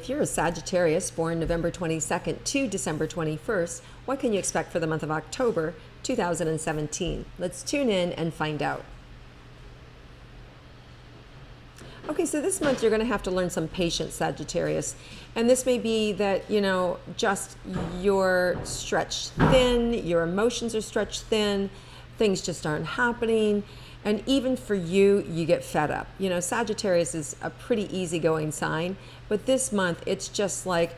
if you're a Sagittarius born November 22nd to December 21st, what can you expect for the month of October 2017? Let's tune in and find out. Okay, so this month you're going to have to learn some patience, Sagittarius. And this may be that, just you're stretched thin, your emotions are stretched thin, things just aren't happening. And even for you, you get fed up. Sagittarius is a pretty easygoing sign, but this month it's just like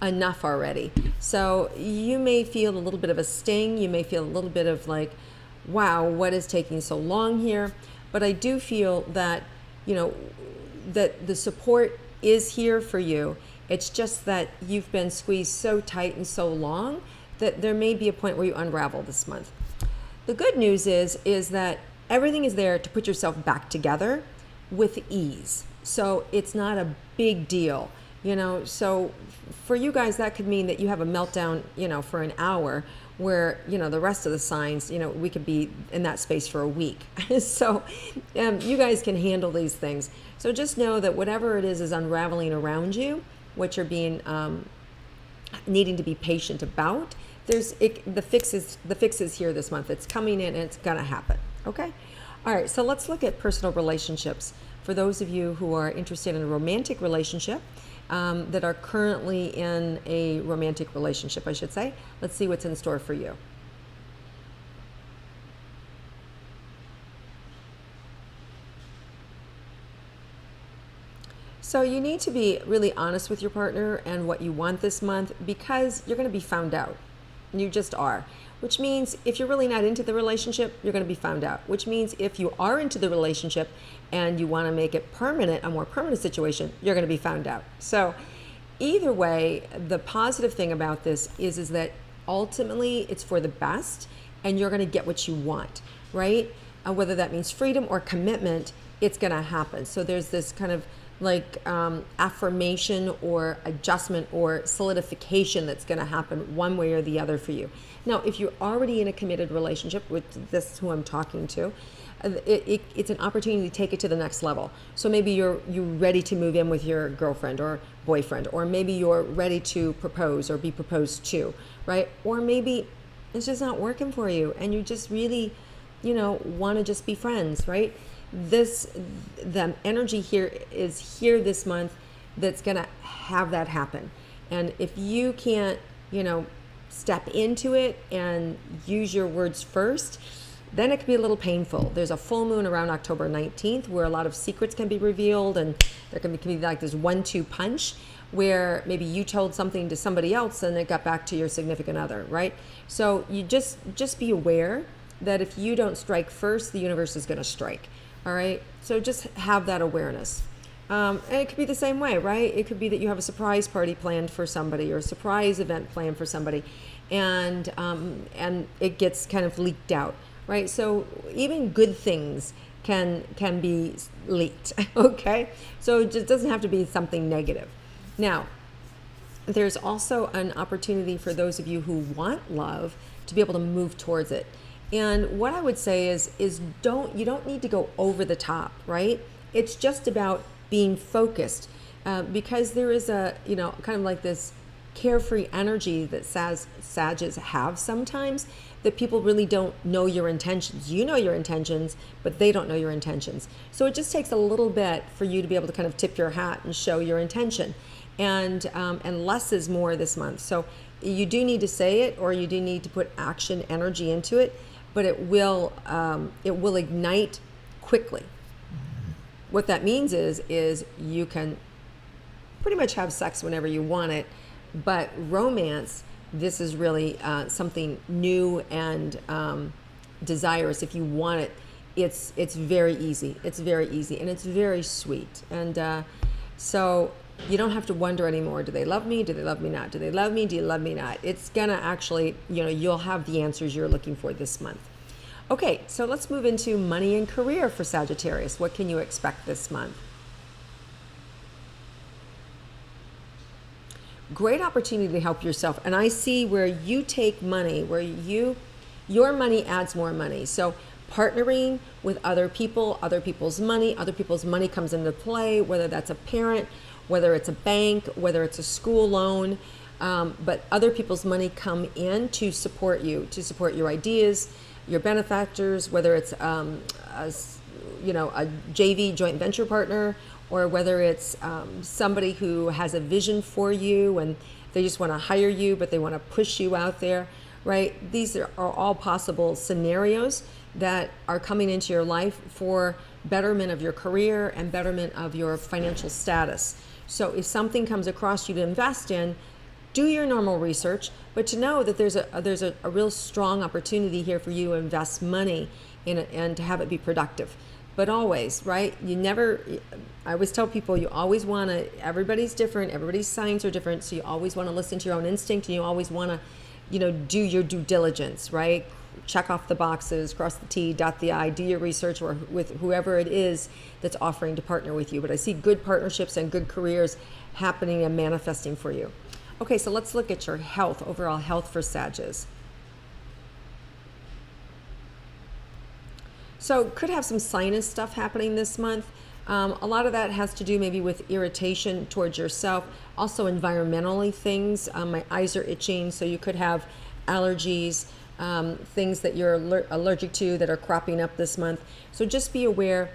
enough already. So you may feel a little bit of a sting. You may feel a little bit of like, wow, what is taking so long here? But I do feel that, that the support is here for you. It's just that you've been squeezed so tight and so long that there may be a point where you unravel this month. The good news is that everything is there to put yourself back together with ease. So it's not a big deal, So for you guys, that could mean that you have a meltdown, for an hour where, the rest of the signs, we could be in that space for a week. So you guys can handle these things. So just know that whatever it is unraveling around you, what you're being, needing to be patient about, the fix is here this month. It's coming in and it's gonna happen. Okay. All right. So let's look at personal relationships. For those of you who are interested in a romantic relationship, that are currently in a romantic relationship, I should say, let's see what's in store for you. So you need to be really honest with your partner and what you want this month, because you're going to be found out. You just are. Which means if you're really not into the relationship, you're going to be found out. Which means if you are into the relationship and you want to make it permanent, a more permanent situation, you're going to be found out. So either way, the positive thing about this is that ultimately it's for the best and you're going to get what you want, right? Whether that means freedom or commitment, it's going to happen. So there's this kind of like affirmation or adjustment or solidification that's going to happen one way or the other for you. Now, if you're already in a committed relationship, with this is who I'm talking to, it's an opportunity to take it to the next level. So maybe you're ready to move in with your girlfriend or boyfriend, or maybe you're ready to propose or be proposed to, right? Or maybe it's just not working for you and you just really, want to just be friends, right? The energy here is here this month that's going to have that happen. And if you can't, step into it and use your words first, then it could be a little painful. There's a full moon around October 19th where a lot of secrets can be revealed, and there can be like this 1-2 punch where maybe you told something to somebody else and it got back to your significant other, right? So you just be aware that if you don't strike first, the universe is going to strike. All right, so just have that awareness. And it could be the same way, right? It could be that you have a surprise party planned for somebody or a surprise event planned for somebody, and it gets kind of leaked out, right? So even good things can be leaked, okay? So it just doesn't have to be something negative. Now, there's also an opportunity for those of you who want love to be able to move towards it. And what I would say is you don't need to go over the top, right? It's just about being focused, because there is a, kind of like this carefree energy that Sages have sometimes, that people really don't know your intentions. You know your intentions, but they don't know your intentions. So it just takes a little bit for you to be able to kind of tip your hat and show your intention. And less is more this month. So you do need to say it, or you do need to put action energy into it, but it will ignite quickly. What that means is you can pretty much have sex whenever you want it, but romance, this is really something new and desirous. If you want it, it's very easy. It's very easy, and it's very sweet. And so you don't have to wonder anymore, do they love me? Do they love me not? Do they love me? Do you love me not? It's gonna actually, you'll have the answers you're looking for this month. Okay, so let's move into money and career for Sagittarius. What can you expect this month? Great opportunity to help yourself. And I see where you take money, where your money adds more money. So partnering with other people, other people's money comes into play, whether that's a parent whether it's a bank, whether it's a school loan, but other people's money come in to support you, to support your ideas, your benefactors, whether it's a JV, joint venture partner, or whether it's somebody who has a vision for you and they just want to hire you, but they want to push you out there, right? These are all possible scenarios that are coming into your life for betterment of your career and betterment of your financial status. So if something comes across you to invest in, do your normal research, but to know that there's a real strong opportunity here for you to invest money in it and to have it be productive. But always, right? I always tell people, you always want to, everybody's different, everybody's signs are different, so you always want to listen to your own instinct, and you always want to, do your due diligence, right? Check off the boxes, cross the T, dot the I, do your research or with whoever it is that's offering to partner with you. But I see good partnerships and good careers happening and manifesting for you. Okay, so let's look at your health, overall health for Sagittarius. So could have some sinus stuff happening this month. A lot of that has to do maybe with irritation towards yourself, also environmentally things. My eyes are itching, so you could have allergies, things that you're allergic to that are cropping up this month. So just be aware,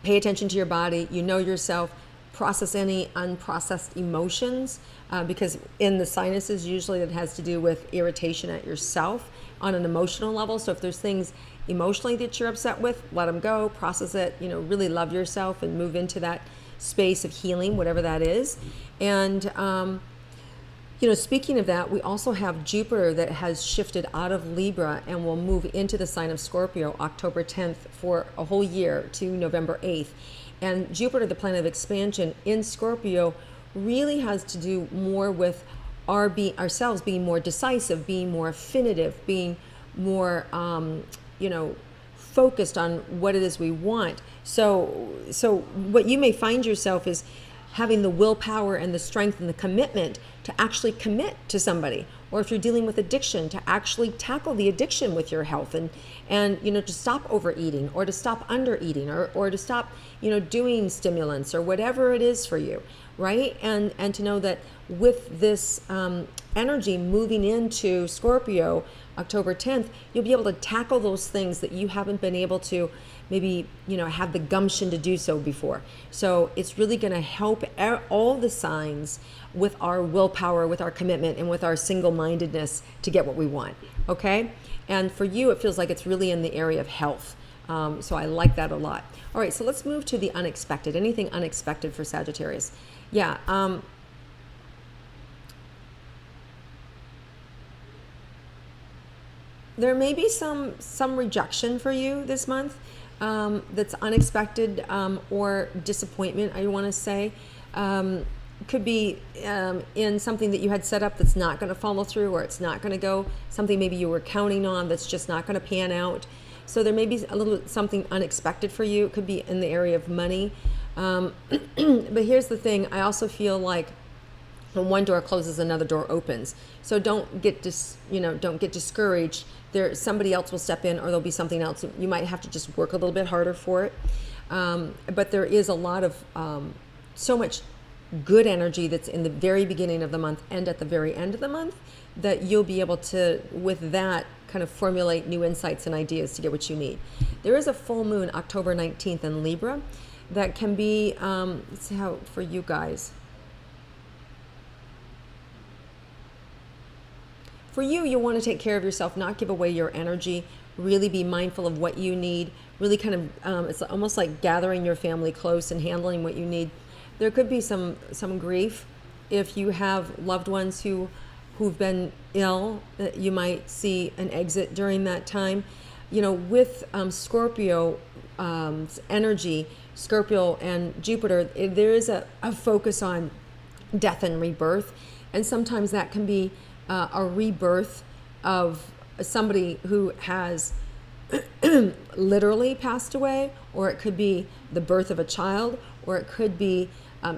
pay attention to your body, you know yourself, process any unprocessed emotions, because in the sinuses, usually it has to do with irritation at yourself on an emotional level. So if there's things emotionally that you're upset with, let them go, process it, really love yourself and move into that space of healing, whatever that is. And, speaking of that, we also have Jupiter that has shifted out of Libra and will move into the sign of Scorpio October 10th for a whole year to November 8th. And Jupiter, the planet of expansion in Scorpio, really has to do more with ourselves being more decisive, being more affinitive, being more, focused on what it is we want. So what you may find yourself is having the willpower and the strength and the commitment to actually commit to somebody, or if you're dealing with addiction, to actually tackle the addiction with your health and to stop overeating or to stop undereating or to stop doing stimulants or whatever it is for you, right? And to know that with this energy moving into Scorpio October 10th, you'll be able to tackle those things that you haven't been able to maybe have the gumption to do so before. So it's really going to help all the signs with our willpower, with our commitment, and with our single-mindedness to get what we want, okay? And for you, it feels like it's really in the area of health. So I like that a lot. All right, so let's move to the unexpected. Anything unexpected for Sagittarius? Yeah. There may be some rejection for you this month that's unexpected, or disappointment, I want to say. Could be in something that you had set up that's not going to follow through, or it's not going to go, something maybe you were counting on that's just not going to pan out. So there may be a little something unexpected for you. It could be in the area of money. But here's the thing. I also feel like when one door closes, another door opens. So don't get discouraged. Somebody else will step in, or there'll be something else. You might have to just work a little bit harder for it. But there is a lot of so much good energy that's in the very beginning of the month and at the very end of the month, that you'll be able to, with that, kind of formulate new insights and ideas to get what you need. There is a full moon October 19th in Libra that can be, let's see how for you guys. For you, you'll want to take care of yourself, not give away your energy, really be mindful of what you need, really kind of, it's almost like gathering your family close and handling what you need. There could be some grief if you have loved ones who've been ill. You might see an exit during that time. With Scorpio energy, Scorpio and Jupiter, there is a focus on death and rebirth, and sometimes that can be a rebirth of somebody who has literally passed away, or it could be the birth of a child, or it could be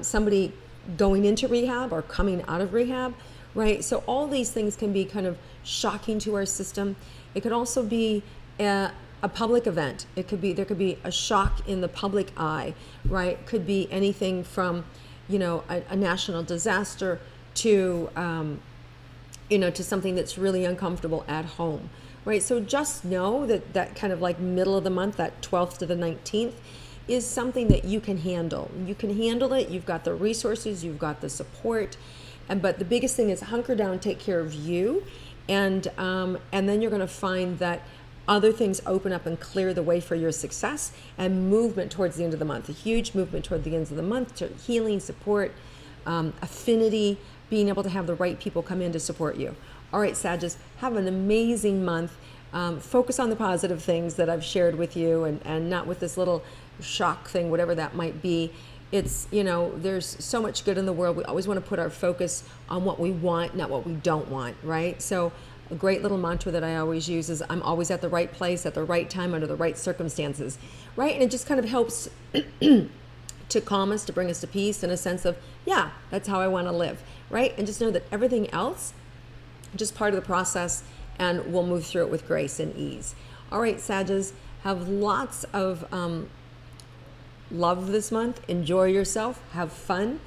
somebody going into rehab or coming out of rehab, right? So all these things can be kind of shocking to our system. It could also be a public event. There could be a shock in the public eye, right? Could be anything from a national disaster to, to something that's really uncomfortable at home, right? So just know that kind of like middle of the month, that 12th to the 19th, is something that you can handle. You can handle it. You've got the resources, you've got the support, but the biggest thing is hunker down, take care of you, and then you're going to find that other things open up and clear the way for your success and movement towards the end of the month. A huge movement toward the end of the month to healing, support, affinity, being able to have the right people come in to support you. All right, Sagittarius, have an amazing month. Focus on the positive things that I've shared with you, and not with this little shock thing, whatever that might be. It's, there's so much good in the world. We always want to put our focus on what we want, not what we don't want, right? So a great little mantra that I always use is I'm always at the right place at the right time under the right circumstances, right? And it just kind of helps to calm us, to bring us to peace, in a sense of, yeah, that's how I want to live, right? And just know that everything else, just part of the process, and we'll move through it with grace and ease. All right, Sagittarius, have lots of love this month. Enjoy yourself. Have fun.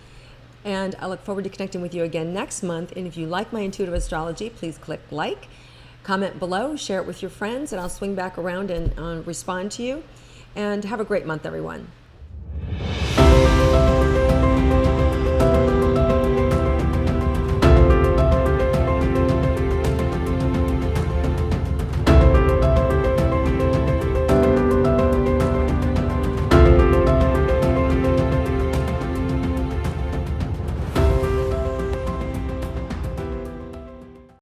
And I look forward to connecting with you again next month. And if you like my intuitive astrology, please click like, comment below, share it with your friends, and I'll swing back around and respond to you. And have a great month, everyone.